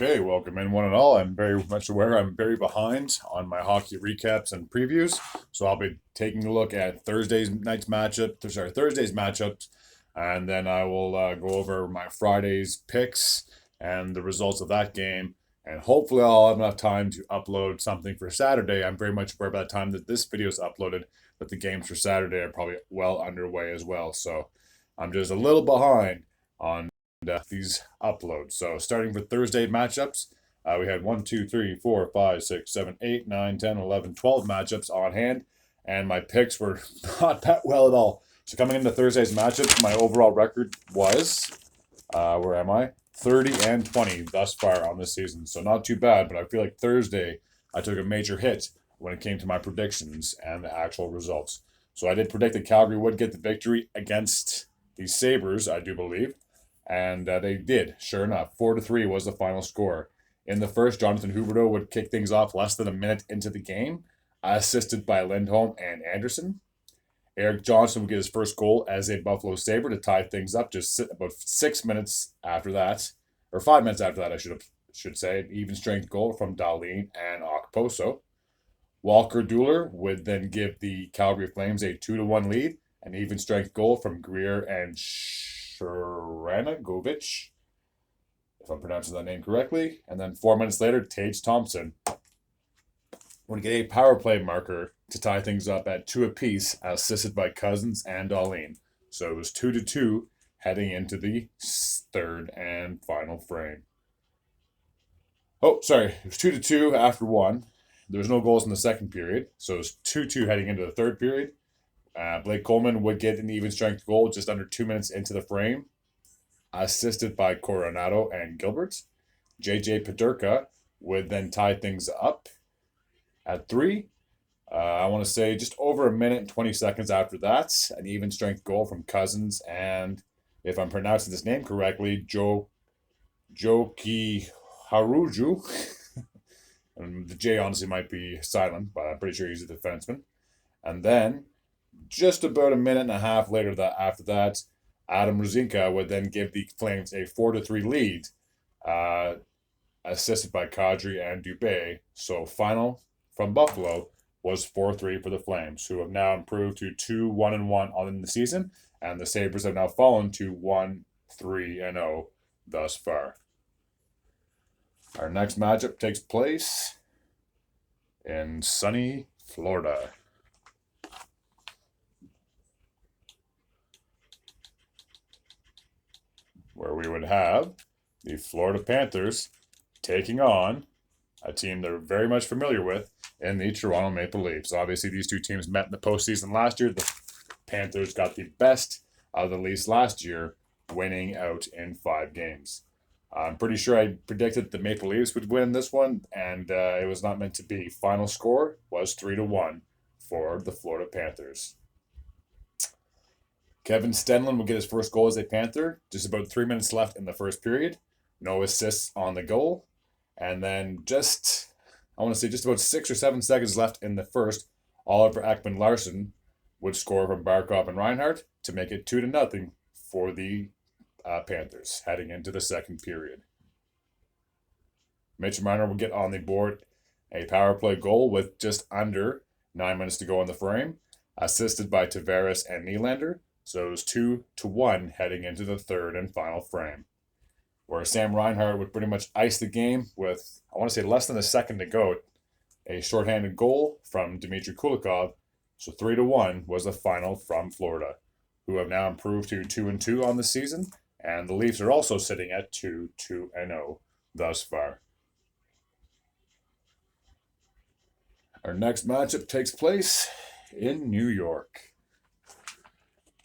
Okay, welcome in one and all. I'm very much aware I'm very behind on my hockey recaps and previews, so I'll be taking a look at Thursday's matchups, and then I will go over my Friday's picks and the results of that game, and hopefully I'll have enough time to upload something for Saturday. I'm very much aware by the time that this video is uploaded that the games for Saturday are probably well underway as well, so I'm just a little behind on these uploads. So starting with Thursday matchups, we had 1, 2, 3, 4, 5, 6, 7, 8, 9, 10, 11, 12 matchups on hand, and my picks were not that well at all. So coming into Thursday's matchups, my overall record was, where am I? 30 and 20 thus far on this season. So not too bad, but I feel like Thursday I took a major hit when it came to my predictions and the actual results. So I did predict that Calgary would get the victory against the Sabres, I do believe. And they did, sure enough. 4-3 was the final score. In the first, Jonathan Huberdeau would kick things off less than a minute into the game, assisted by Lindholm and Anderson. Eric Johnson would get his first goal as a Buffalo Sabre to tie things up just about 6 minutes after that, or 5 minutes after that, I should say. An even strength goal from Dahlin and Okposo. Walker Dueller would then give the Calgary Flames a 2-1 lead, an even strength goal from Greer and Shranagovich, if I'm pronouncing that name correctly. And then 4 minutes later, Tage Thompson would get a power play marker to tie things up at 2 apiece, assisted by Cousins and Dahlin. So it was 2-2 heading into the third and final frame. Oh, sorry, it was 2-2 after one. There was no goals in the second period, so it was 2-2 heading into the third period. Blake Coleman would get an even strength goal just under 2 minutes into the frame, assisted by Coronado and Gilbert. JJ Paterka would then tie things up at 3. I want to say just over a minute and 20 seconds after that, an even strength goal from Cousins and, if I'm pronouncing this name correctly, Joki Haruju. And the J honestly might be silent, but I'm pretty sure he's a defenseman. And then just about a minute and a half later after that, Adam Ruzinka would then give the Flames a 4-3 lead, assisted by Kadri and Dubé. So final from Buffalo was 4-3 for the Flames, who have now improved to 2-1-1 on the season, and the Sabres have now fallen to 1-3-0 thus far. Our next matchup takes place in sunny Florida, where we would have the Florida Panthers taking on a team they're very much familiar with in the Toronto Maple Leafs. Obviously, these two teams met in the postseason last year. The Panthers got the best of the Leafs last year, winning out in 5 games. I'm pretty sure I predicted the Maple Leafs would win this one, and it was not meant to be. Final score was 3-1 for the Florida Panthers. Kevin Stenlund will get his first goal as a Panther. Just about 3 minutes left in the first period. No assists on the goal. And then just about 6 or 7 seconds left in the first, Oliver Ekman-Larsson would score from Barkov and Reinhart to make it 2-0 for the Panthers heading into the second period. Mitch Marner will get on the board a power play goal with just under 9 minutes to go in the frame, assisted by Tavares and Nylander. So it was 2-1 heading into the third and final frame, where Sam Reinhart would pretty much ice the game with, I want to say, less than a second to go. A shorthanded goal from Dmitry Kulikov. So 3-1 was the final from Florida, who have now improved to 2-2 on the season. And the Leafs are also sitting at 2-0 thus far. Our next matchup takes place in New York,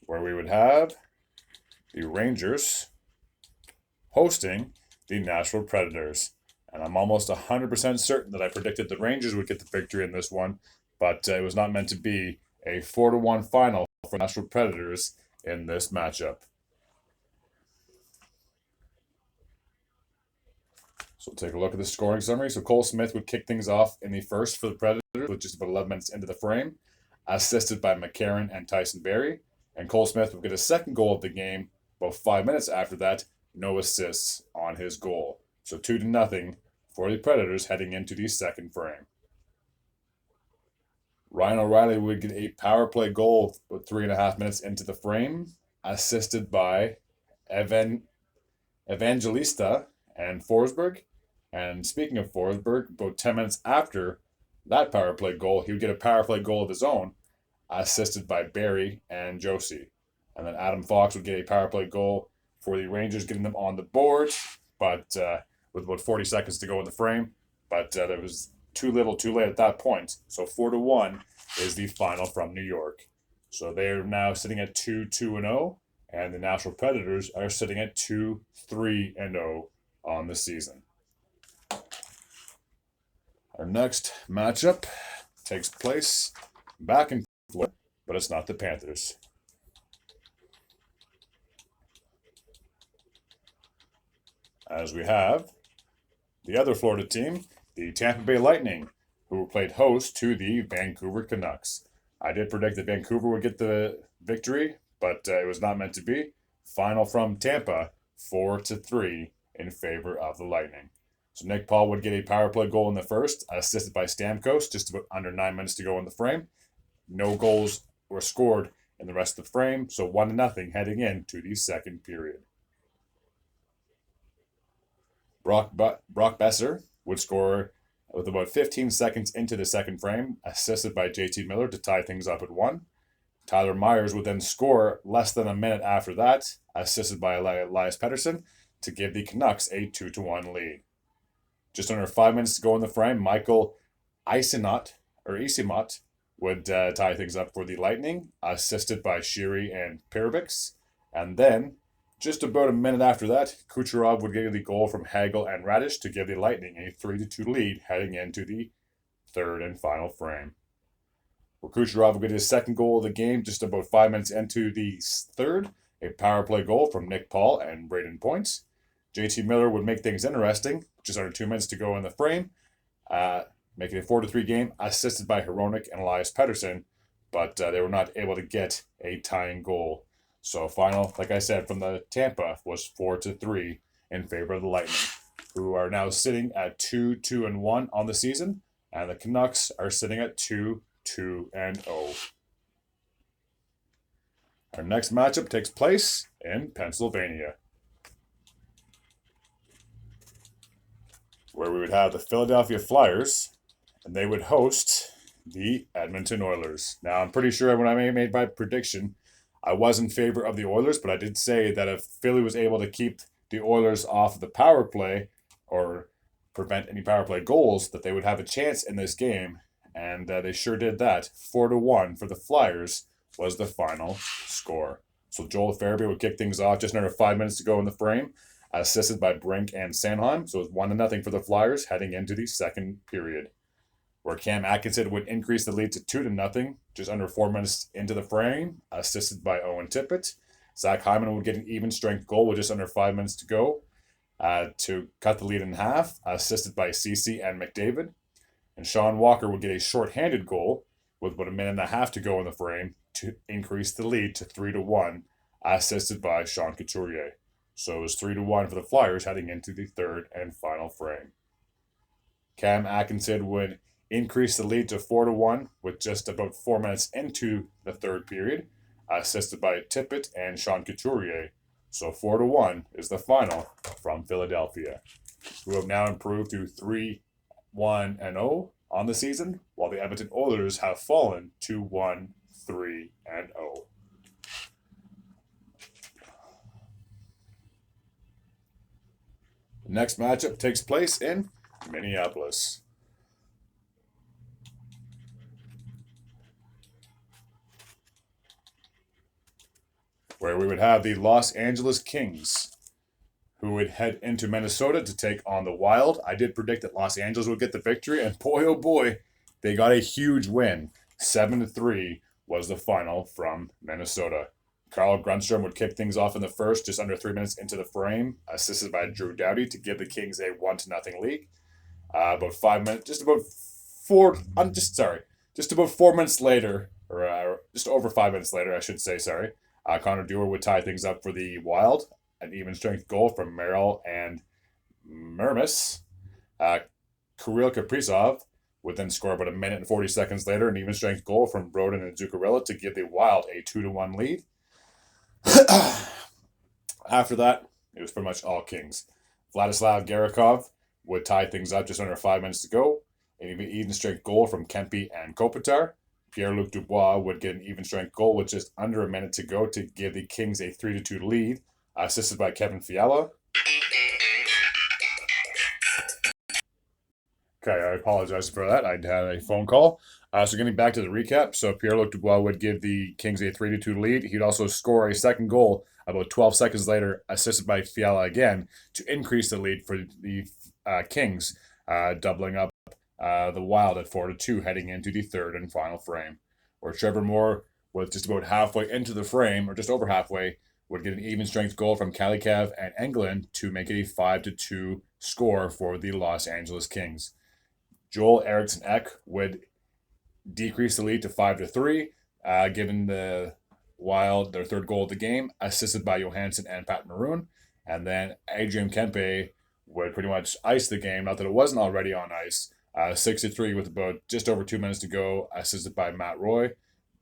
where we would have the Rangers hosting the Nashville Predators. And I'm almost 100% certain that I predicted the Rangers would get the victory in this one, but it was not meant to be a 4-1 final for Nashville Predators in this matchup. So we'll take a look at the scoring summary. So Cole Smith would kick things off in the first for the Predators with just about 11 minutes into the frame, assisted by McCarron and Tyson Barrie. And Cole Smith would get a second goal of the game about 5 minutes after that. No assists on his goal. So 2-0 for the Predators heading into the second frame. Ryan O'Reilly would get a power play goal with 3.5 minutes into the frame, assisted by Evangelista and Forsberg. And speaking of Forsberg, about 10 minutes after that power play goal, he would get a power play goal of his own, assisted by Barry and Josie. And then Adam Fox would get a power play goal for the Rangers, getting them on the board, but with about 40 seconds to go in the frame. But there was too little too late at that point. So 4-1 is the final from New York. So they are now sitting at 2-2-0, and the Nashville Predators are sitting at 2-3-0 on the season. Our next matchup takes place back in Florida, but it's not the Panthers. As we have the other Florida team, the Tampa Bay Lightning, who played host to the Vancouver Canucks. I did predict that Vancouver would get the victory, but it was not meant to be. Final from Tampa, 4-3 in favor of the Lightning. So Nick Paul would get a power play goal in the first, assisted by Stamkos, just about under 9 minutes to go in the frame. No goals were scored in the rest of the frame, so 1-0 heading into the second period. Brock Besser would score with about 15 seconds into the second frame, assisted by JT Miller to tie things up at 1. Tyler Myers would then score less than a minute after that, assisted by Elias Pettersson, to give the Canucks a 2-1 lead. Just under 5 minutes to go in the frame, Michael Isimot would tie things up for the Lightning, assisted by Sheary and Perbix. And then, just about a minute after that, Kucherov would get the goal from Hagel and Radish to give the Lightning a 3-2 lead heading into the third and final frame. Where Kucherov would get his second goal of the game just about 5 minutes into the third, a power play goal from Nick Paul and Braden Point. JT Miller would make things interesting, just under 2 minutes to go in the frame, making a 4-3 game, assisted by Hronek and Elias Pettersson, but they were not able to get a tying goal. So final, like I said, from the Tampa was 4-3 in favor of the Lightning, who are now sitting at 2-1 on the season, and the Canucks are sitting at 2-0. Our next matchup takes place in Pennsylvania, where we would have the Philadelphia Flyers, and they would host the Edmonton Oilers. Now, I'm pretty sure when I made my prediction, I was in favor of the Oilers, but I did say that if Philly was able to keep the Oilers off of the power play or prevent any power play goals, that they would have a chance in this game, and they sure did that. 4-1 for the Flyers was the final score. So Joel Farabee would kick things off just under 5 minutes to go in the frame, assisted by Brink and Sanheim. So it was 1-0 for the Flyers heading into the second period, where Cam Atkinson would increase the lead to 2-0 just under 4 minutes into the frame, assisted by Owen Tippett. Zach Hyman would get an even strength goal with just under 5 minutes to go to cut the lead in half, assisted by Ceci and McDavid. And Sean Walker would get a shorthanded goal with about a minute and a half to go in the frame to increase the lead to 3-1, assisted by Sean Couturier. So it was 3-1 for the Flyers heading into the third and final frame. Cam Atkinson would increase the lead to 4-1 with just about 4 minutes into the third period, assisted by Tippett and Sean Couturier. So 4-1 is the final from Philadelphia, who have now improved to 3-1-0 on the season, while the Edmonton Oilers have fallen to 1-3-0. The next matchup takes place in Minneapolis, where we would have the Los Angeles Kings, who would head into Minnesota to take on the Wild. I did predict that Los Angeles would get the victory, and boy, oh boy, they got a huge win. 7-3 was the final from Minnesota. Carl Grundstrom would kick things off in the first, just under 3 minutes into the frame, assisted by Drew Doughty to give the Kings a 1-0 lead. About 5 minutes, just about 4 minutes later, or just over 5 minutes later, I should say, sorry. Connor Dewar would tie things up for the Wild. An even strength goal from Merrill and Mermis. Kirill Kaprizov would then score about a minute and 40 seconds later an even strength goal from Broden and Zuccarello to give the Wild a 2-1 lead. After that, it was pretty much all Kings. Vladislav Garakov would tie things up just under 5 minutes to go. An even strength goal from Kempe and Kopitar. Pierre-Luc Dubois would get an even strength goal with just under a minute to go to give the Kings a 3-2 lead, assisted by Kevin Fiala. Okay, I apologize for that. I had a phone call. So getting back to the recap, so Pierre-Luc Dubois would give the Kings a 3-2 lead. He'd also score a second goal about 12 seconds later, assisted by Fiala again, to increase the lead for the Kings, doubling up the Wild at 4-2 heading into the third and final frame, where Trevor Moore was just about halfway into the frame, or just over halfway, would get an even strength goal from Kalikav and Englund to make it a 5-2 score for the Los Angeles Kings. Joel Eriksson Ek would decrease the lead to 5-3, given the Wild their third goal of the game, assisted by Johansson and Pat Maroon. And then Adrian Kempe would pretty much ice the game, not that it wasn't already on ice, 6-3 with about just over 2 minutes to go, assisted by Matt Roy.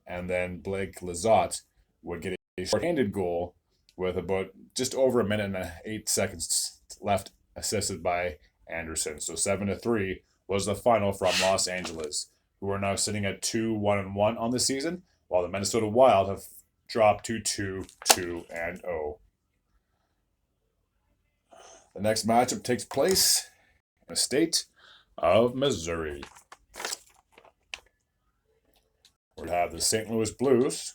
And then Blake Lizotte would get a short-handed goal with about just over a minute and 8 seconds left, assisted by Anderson. So 7-3 was the final from Los Angeles, who are now sitting at 2-1-1 on the season, while the Minnesota Wild have dropped to 2-2-0. The next matchup takes place in the state of Missouri. We'd have the St. Louis Blues,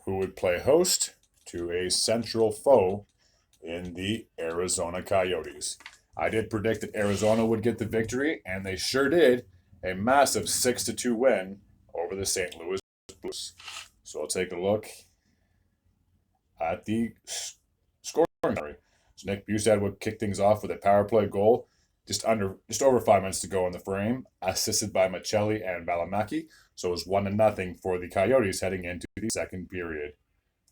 who would play host to a central foe in the Arizona Coyotes. I did predict that Arizona would get the victory, and they sure did. A massive 6-2 win over the St. Louis Blues. So I'll take a look at the scoring summary. So Nick Bustad would kick things off with a power play goal, just over 5 minutes to go in the frame, assisted by Machelli and Valimaki. So it was 1-0 for the Coyotes heading into the second period,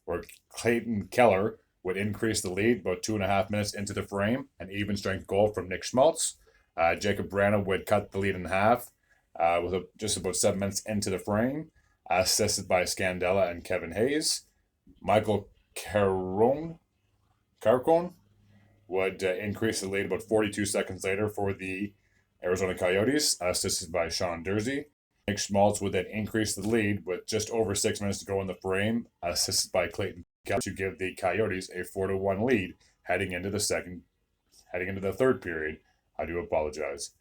where Clayton Keller would increase the lead about 2.5 minutes into the frame, an even strength goal from Nick Schmaltz. Jacob Brana would cut the lead in half with just about 7 minutes into the frame, assisted by Scandella and Kevin Hayes. Michael Carcone would increase the lead about 42 seconds later for the Arizona Coyotes, assisted by Sean Dursey. Nick Schmaltz would then increase the lead with just over 6 minutes to go in the frame, assisted by Clayton Keller to give the Coyotes a 4-1 lead heading into the third period. I do apologize.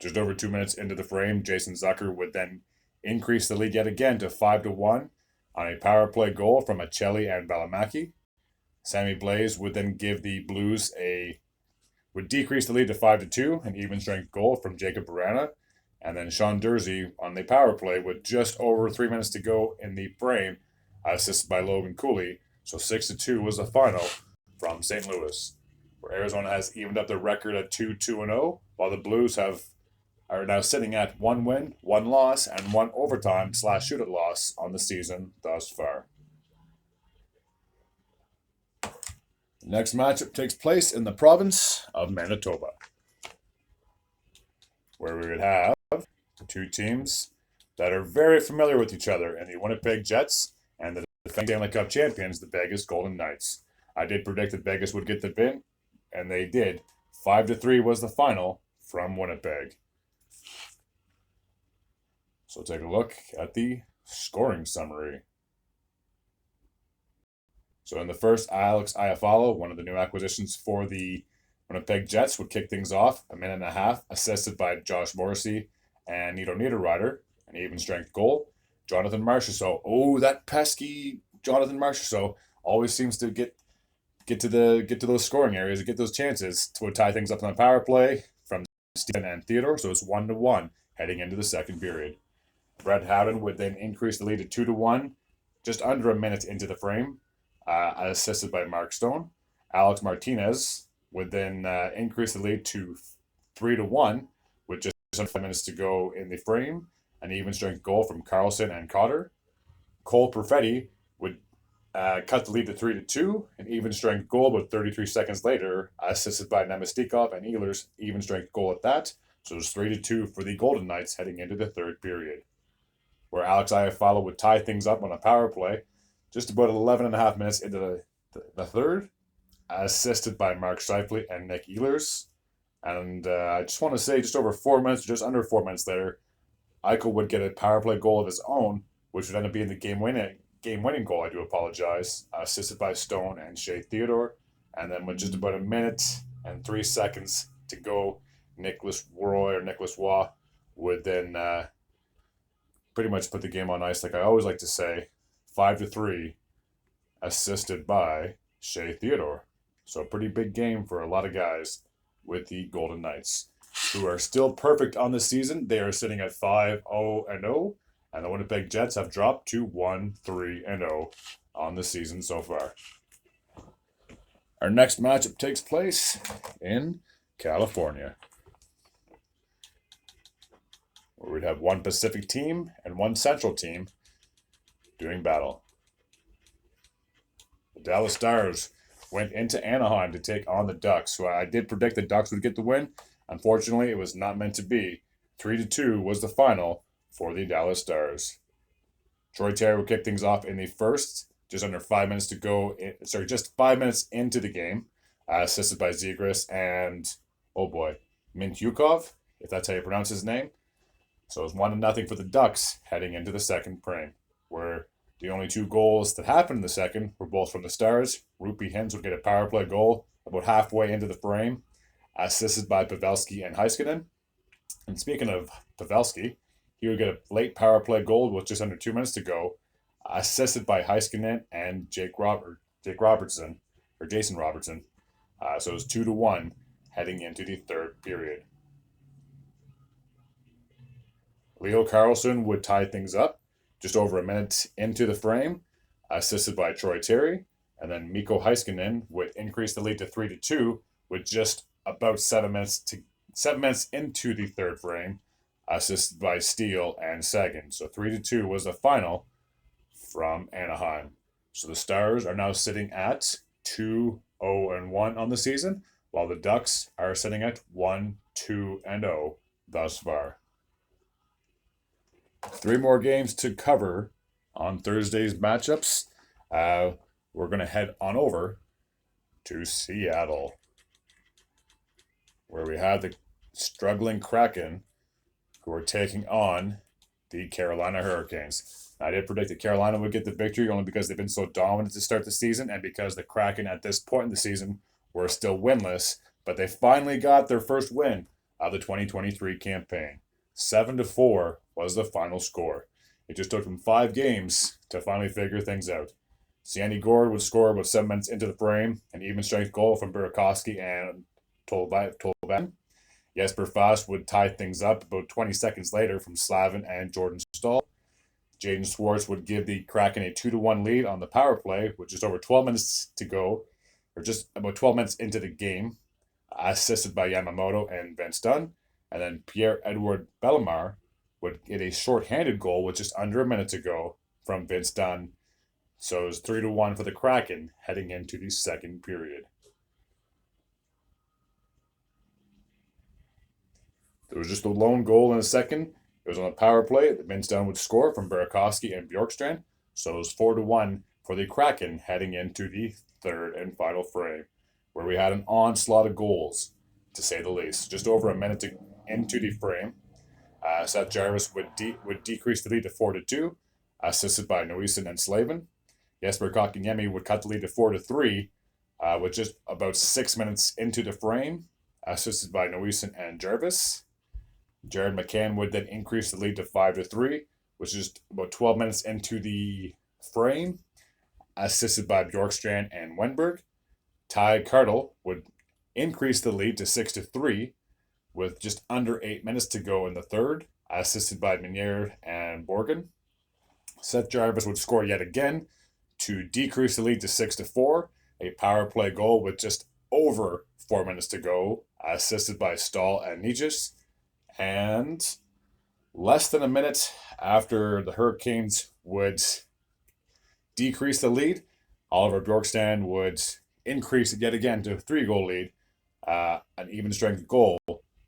Just over 2 minutes into the frame, Jason Zucker would then increase the lead yet again to 5-1 on a power play goal from Machelli and Valimaki. Sammy Blaze would then give the Blues would decrease the lead to 5-2, an even strength goal from Jacob Brana. And then Sean Dursey on the power play with just over 3 minutes to go in the frame, assisted by Logan Cooley. So 6-2 was the final from St. Louis, where Arizona has evened up their record at 2-2-0, while the Blues are now sitting at 1 win, 1 loss, and 1 overtime/shootout loss on the season thus far. The next matchup takes place in the province of Manitoba, where we would have two teams that are very familiar with each other in the Winnipeg Jets and the defending Stanley Cup champions, the Vegas Golden Knights. I did predict that Vegas would get the win, and they did. 5-3 was the final from Winnipeg. So take a look at the scoring summary. So in the first, Alex Iafallo, one of the new acquisitions for the Winnipeg Jets, would kick things off, 1.5 minutes, assisted by Josh Morrissey and Nito Niederreiter, an even strength goal. Jonathan Marchessault, that pesky Jonathan Marchessault always seems to get to those scoring areas, get those chances to tie things up on the power play from Stephen and Theodore. So it's 1-1 heading into the second period. Brett Howden would then increase the lead to 2-1, just under a minute into the frame, assisted by Mark Stone. Alex Martinez would then increase the lead to 3-1 with just under 5 minutes to go in the frame. An even strength goal from Carlson and Cotter. Cole Perfetti would cut the lead to 3-2. An even strength goal about 33 seconds later, assisted by Nemestikov and Ehlers, even strength goal at that. So it was 3-2 for the Golden Knights heading into the third period, where Alex Iafallo would tie things up on a power play just about 11 and a half minutes into the third, assisted by Mark Scheifele and Nick Ehlers. And I just want to say, just over 4 minutes, just under 4 minutes later, Eichel would get a power play goal of his own, which would end up being the game-winning goal. I do apologize, assisted by Stone and Shea Theodore. And then with just about a minute and 3 seconds to go, Nicholas Roy would then pretty much put the game on ice, like I always like to say, 5-3, assisted by Shea Theodore. So a pretty big game for a lot of guys with the Golden Knights, who are still perfect on the season. They are sitting at 5-0-0, and the Winnipeg Jets have dropped to 1-3-0 on the season so far. Our next matchup takes place in California, where we'd have one Pacific team and one Central team doing battle. The Dallas Stars went into Anaheim to take on the Ducks, who I did predict the Ducks would get the win. Unfortunately, it was not meant to be. 3-2 was the final for the Dallas Stars. Troy Terry would kick things off in the first, just under 5 minutes to go. Just 5 minutes into the game, assisted by Zegras and, Mintyukov, if that's how you pronounce his name. So it was 1-0 for the Ducks heading into the second frame, where the only two goals that happened in the second were both from the Stars. Rupi Hintz would get a power play goal about halfway into the frame, assisted by Pavelski and Heiskanen. And speaking of Pavelski, he would get a late power play goal with just under 2 minutes to go, assisted by Heiskanen and Jason Robertson. So it was 2-1 heading into the third period. Leo Carlsson would tie things up just over a minute into the frame, assisted by Troy Terry. And then Mikko Heiskanen would increase the lead to 3-2 with just about 7 minutes into the third frame, assisted by Steele and Sagan. So 3-2 was the final from Anaheim. So the Stars are now sitting at 2-0-1 on the season, while the Ducks are sitting at 1-2-0 thus far. 3 more games to cover on Thursday's matchups. We're going to head on over to Seattle, where we have the struggling Kraken, who are taking on the Carolina Hurricanes. I did predict that Carolina would get the victory only because they've been so dominant to start the season and because the Kraken at this point in the season were still winless, but they finally got their first win of the 2023 campaign. 7-4 was the final score. It just took them 5 games to finally figure things out. Sandy Gord would score about 7 minutes into the frame, an even strength goal from Burakovsky and Tolvanen. Jesper Fast would tie things up about 20 seconds later from Slavin and Jordan Staal. Jaden Schwartz would give the Kraken a 2-1 lead on the power play with just over 12 minutes to go, or just about 12 minutes into the game, assisted by Yamamoto and Vince Dunn. And then Pierre-Edouard Bellemare would get a short-handed goal with just under a minute to go from Vince Dunn. So it was 3-1 for the Kraken heading into the second period. There was just a lone goal in the second. It was on a power play that Vince Dunn would score from Burakovsky and Bjorkstrand. So it was 4-1 for the Kraken heading into the third and final frame, where we had an onslaught of goals, to say the least. Just over a minute into the frame, Seth Jarvis would decrease the lead to 4-2, assisted by Noesen and Slavin. Jesper Kotkaniemi would cut the lead to 4-3, with just about 6 minutes into the frame, assisted by Noesen and Jarvis. Jared McCann would then increase the lead to 5-3, which is about 12 minutes into the frame, assisted by Bjorkstrand and Wenberg. Ty Cartle would increase the lead to 6-3, with just under 8 minutes to go in the third, assisted by Minier and Borgen. Seth Jarvis would score yet again to decrease the lead to 6-4, a power play goal with just over 4 minutes to go, assisted by Stahl and Nijis. And less than a minute after the Hurricanes would decrease the lead, Oliver Bjorkstrand would increase it yet again to a 3-goal lead, an even strength goal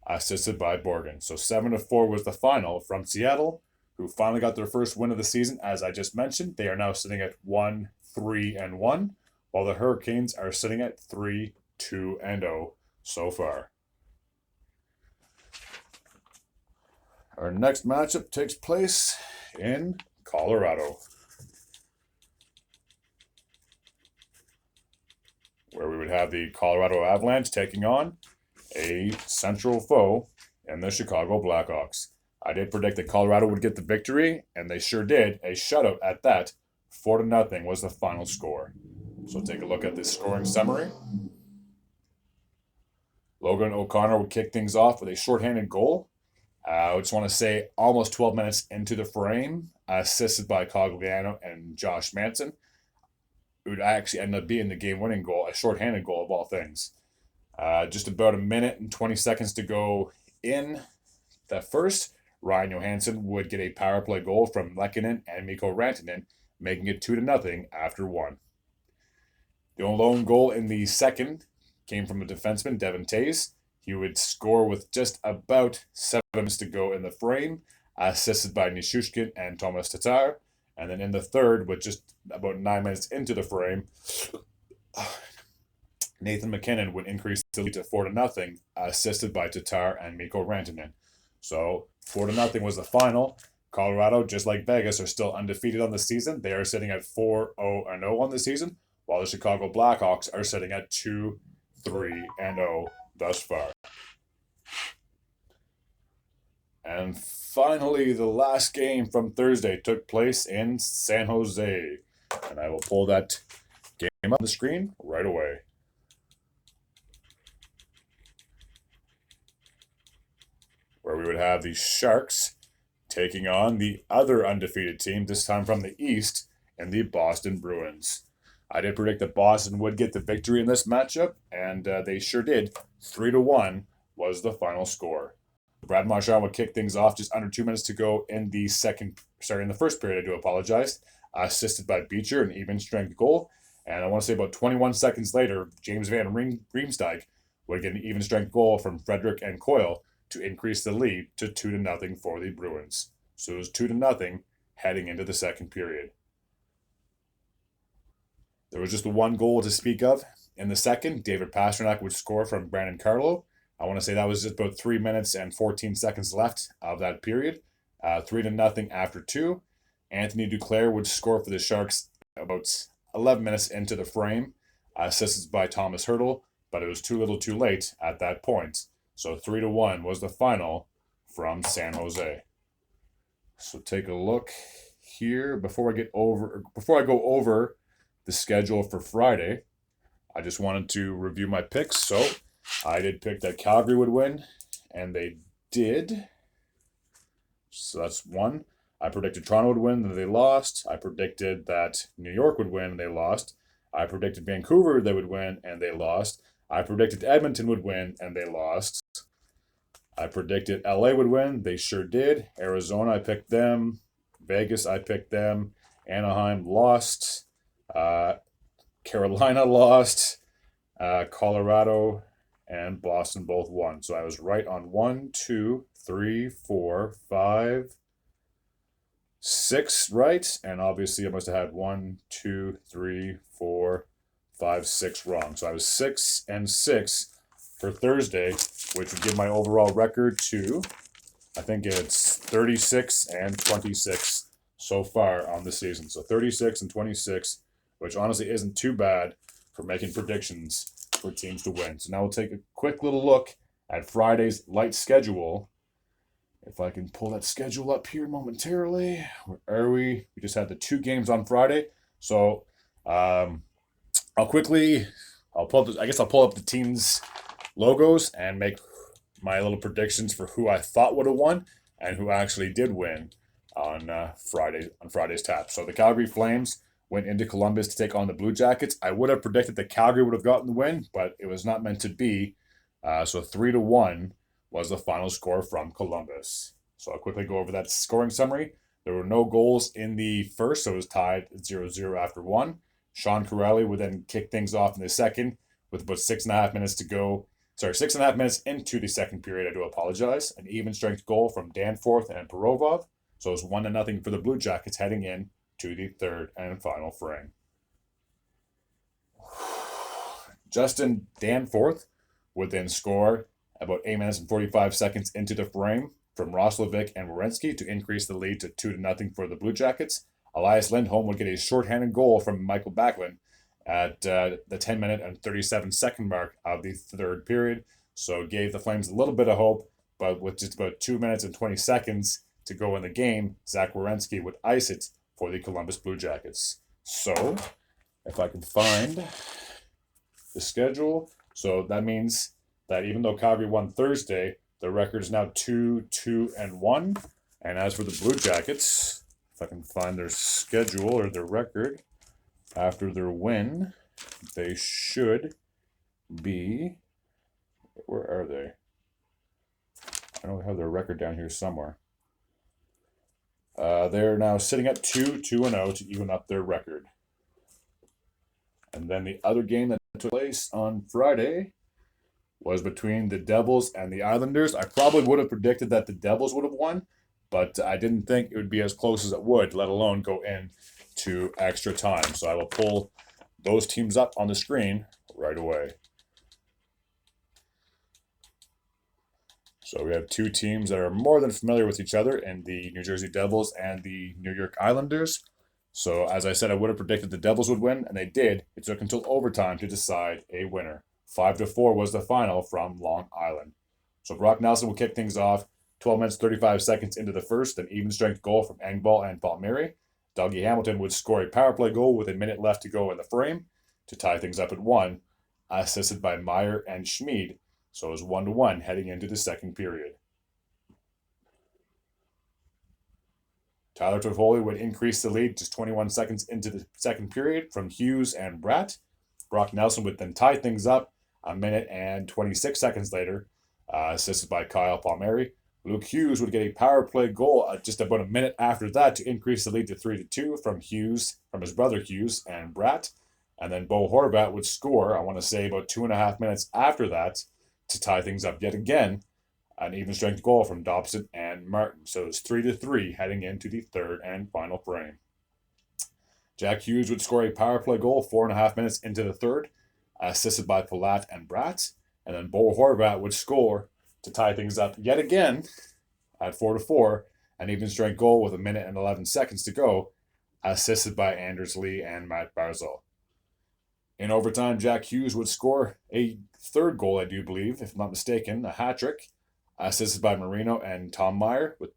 assisted by Borgen. So 7-4 was the final from Seattle, who finally got their first win of the season. As I just mentioned, they are now sitting at 1-3-1, while the Hurricanes are sitting at 3-2-0 so far. Our next matchup takes place in Colorado, where we would have the Colorado Avalanche taking on a central foe in the Chicago Blackhawks. I did predict that Colorado would get the victory, and they sure did. A shutout at that. 4-0 was the final score. So take a look at this scoring summary. Logan O'Connor would kick things off with a shorthanded goal. I just want to say almost 12 minutes into the frame, assisted by Cogliano and Josh Manson. It would actually end up being the game-winning goal, a shorthanded goal of all things. Just about a minute and 20 seconds to go in the first. Ryan Johansson would get a power play goal from Lehkonen and Mikko Rantanen, making it 2-0 after one. The lone goal in the second came from a defenseman, Devin Tays. He would score with just about 7 minutes to go in the frame, assisted by Nishushkin and Thomas Tatar. And then in the third, with just about 9 minutes into the frame, Nathan McKinnon would increase the lead to 4-0, assisted by Tatar and Mikko Rantanen. So 4-0 was the final. Colorado, just like Vegas, are still undefeated on the season. They are sitting at 4-0 on the season, while the Chicago Blackhawks are sitting at 2-3-0 thus far. And finally, the last game from Thursday took place in San Jose. And I will pull that game up on the screen right away. Where we would have the Sharks taking on the other undefeated team, this time from the East, and the Boston Bruins. I did predict that Boston would get the victory in this matchup, and they sure did. 3-1 was the final score. Brad Marchand would kick things off just under 2 minutes to go in the first period, I do apologize, assisted by Beecher, an even strength goal. And I want to say about 21 seconds later, James Van Riemsdyk would get an even strength goal from Frederick and Coyle to increase the lead to 2-0 for the Bruins. So it was 2-0 heading into the second period. There was just the one goal to speak of. In the second, David Pastrnak would score from Brandon Carlo. I want to say that was just about 3 minutes and 14 seconds left of that period. 3-0 after two. Anthony Duclair would score for the Sharks about 11 minutes into the frame, assisted by Thomas Hertl, but it was too little too late at that point. So 3-1 was the final from San Jose. So take a look here before I go over the schedule for Friday. I just wanted to review my picks. So I did pick that Calgary would win, and they did. So that's one. I predicted Toronto would win, and they lost. I predicted that New York would win, and they lost. I predicted Vancouver they would win, and they lost. I predicted Edmonton would win, and they lost. I predicted LA would win. They sure did. Arizona, I picked them. Vegas, I picked them. Anaheim lost. Carolina lost. Colorado and Boston both won. So I was right on 1, 2, 3, 4, 5, 6 right. And obviously I must have had 1, 2, 3, 4, 5, 6 wrong. So I was 6-6 for Thursday, which would give my overall record to, I think it's 36-26 so far on the season. So 36-26, which honestly isn't too bad for making predictions for teams to win. So now we'll take a quick little look at Friday's light schedule. If I can pull that schedule up here momentarily. Where are we? We just had the 2 games on Friday. So I'll pull up the teams' logos and make my little predictions for who I thought would have won and who actually did win on Friday's tap. So the Calgary Flames went into Columbus to take on the Blue Jackets. I would have predicted that Calgary would have gotten the win, but it was not meant to be. So 3-1 was the final score from Columbus. So I'll quickly go over that scoring summary. There were no goals in the first, so it was tied 0-0 after one. Sean Corelli would then kick things off in the second with about 6.5 minutes to go. Sorry, 6.5 minutes into the second period, I do apologize. An even strength goal from Danforth and Perovov. So it's 1-0 for the Blue Jackets heading in to the third and final frame. Justin Danforth would then score about 8 minutes and 45 seconds into the frame from Roslovic and Werenski to increase the lead to 2-0 for the Blue Jackets. Elias Lindholm would get a shorthanded goal from Michael Backlund at the 10-minute and 37-second mark of the third period. So it gave the Flames a little bit of hope, but with just about 2 minutes and 20 seconds to go in the game, Zach Werenski would ice it for the Columbus Blue Jackets. So, if I can find the schedule, so that means that even though Calgary won Thursday, the record is now 2-2-1. And as for the Blue Jackets, if I can find their schedule or their record after their win, they should be. Where are they? I don't have their record down here somewhere. They're now sitting at 2-2-0 to even up their record. And then the other game that took place on Friday was between the Devils and the Islanders. I probably would have predicted that the Devils would have won, but I didn't think it would be as close as it would, let alone go in to extra time. So I will pull those teams up on the screen right away. So we have two teams that are more than familiar with each other in the New Jersey Devils and the New York Islanders. So as I said, I would have predicted the Devils would win, and they did. It took until overtime to decide a winner. 5-4 was the final from Long Island. So Brock Nelson will kick things off 12 minutes, 35 seconds into the first, an even strength goal from Engvall and Palmieri. Dougie Hamilton would score a power play goal with a minute left to go in the frame to tie things up at 1, assisted by Meyer and Schmid. So it was 1-1 heading into the second period. Tyler Toffoli would increase the lead just 21 seconds into the second period from Hughes and Bratt. Brock Nelson would then tie things up a minute and 26 seconds later, assisted by Kyle Palmieri. Luke Hughes would get a power play goal just about a minute after that to increase the lead to 3-2 from his brother Hughes and Bratt. And then Bo Horvat would score, I want to say about 2.5 minutes after that, to tie things up yet again, an even strength goal from Dobson and Martin. So it's 3-3 heading into the third and final frame. Jack Hughes would score a power play goal 4.5 minutes into the third, assisted by Palat and Bratt. And then Bo Horvat would score to tie things up yet again at 4-4, an even strength goal with a minute and 11 seconds to go, assisted by Anders Lee and Matt Barzal. In overtime, Jack Hughes would score a third goal, I do believe, if I'm not mistaken, a hat trick, assisted by Marino and Tom Meyer with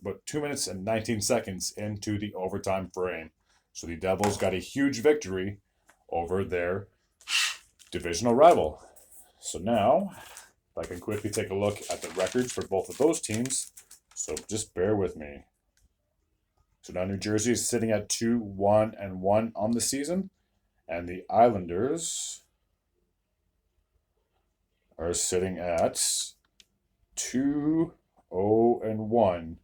about 2 minutes and 19 seconds into the overtime frame. So the Devils got a huge victory over their divisional rival. So now, if I can quickly take a look at the records for both of those teams, so just bear with me. So now New Jersey is sitting at 2-1-1 on the season. And the Islanders are sitting at 2-0-1,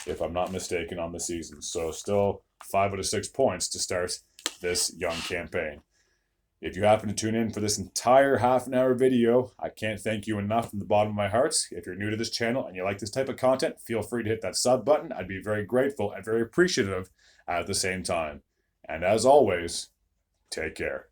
if I'm not mistaken, on the season. So still 5 out of 6 points to start this young campaign. If you happen to tune in for this entire half-an-hour video, I can't thank you enough from the bottom of my heart. If you're new to this channel and you like this type of content, feel free to hit that sub button. I'd be very grateful and very appreciative at the same time. And as always, take care.